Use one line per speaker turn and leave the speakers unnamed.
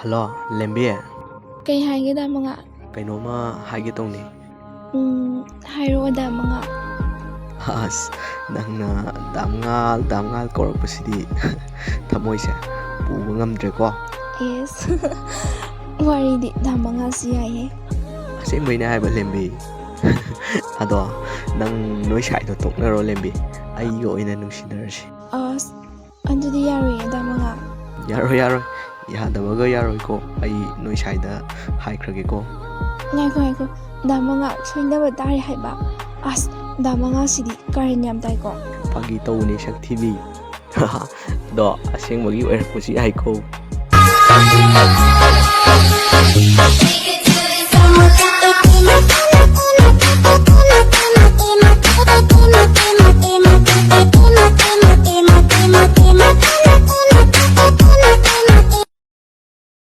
hello ꯂꯦꯝꯕꯤ
ꯀꯩ ꯍꯥꯏꯒꯦꯗ ꯃꯉꯥ
ꯀꯩꯅꯣꯝꯃ ꯍꯥꯏꯒꯦ ꯇꯧꯅꯤ
ꯍꯥꯏꯔꯛꯑꯣꯗ ꯃꯉꯥ
ꯑꯁ ꯅꯪꯅ ꯗꯥꯝꯉꯥꯜ ꯀꯧꯔꯛꯄꯁꯤꯗꯤ ꯊꯃꯣꯏꯁꯦ ꯄꯨꯕ ꯉꯝꯗ꯭ꯔꯦꯀꯣ
ꯑꯦꯁ ꯋꯥꯔꯤꯗꯤ ꯃꯉꯥꯁꯨ ꯌꯥꯏꯌꯦ
ꯑꯁꯦꯡꯕꯩꯅꯦ ꯍꯥꯏꯕ ꯂꯦꯝꯕꯤ ꯑꯗꯣ ꯅꯪ ꯅꯣꯏ ꯁꯥꯏꯗꯣ ꯇꯣꯛꯅꯔꯣ ꯂꯦꯝꯕꯤ ꯑꯩꯒ ꯑꯣꯏꯅ ꯅꯨꯡꯁꯤꯅꯔꯁꯤ
ꯑꯁ ꯑꯗꯨꯗꯤ ꯌꯥꯔꯣꯏꯌꯦ ꯃꯉꯥ
ꯌꯥꯔꯣꯏ ꯌꯥꯗꯕꯒ ꯌꯥꯔꯣꯏꯀꯣ ꯑꯩ ꯅꯣꯏ ꯁꯥꯏꯗ ꯍꯥꯏꯈ꯭ꯔꯒꯦꯀꯣ
ꯉꯥꯏꯈꯣ ꯃꯉꯥ ꯁꯣꯏꯅꯕ ꯇꯥꯔꯦ ꯍꯥꯏꯕ ꯑꯁ ꯃꯉꯥꯁꯤꯗꯤ ꯀꯥꯔꯟ ꯌꯥꯝ ꯇꯥꯏꯀꯣ
ꯐꯥꯒꯤ ꯇꯧꯕꯅꯦ ꯁꯛꯊꯤꯕꯤ ꯑꯗꯣ ꯑꯁꯦꯡꯕꯒꯤ ꯑꯣꯏꯔꯛꯄꯁꯨ ꯌꯥꯏꯀꯣ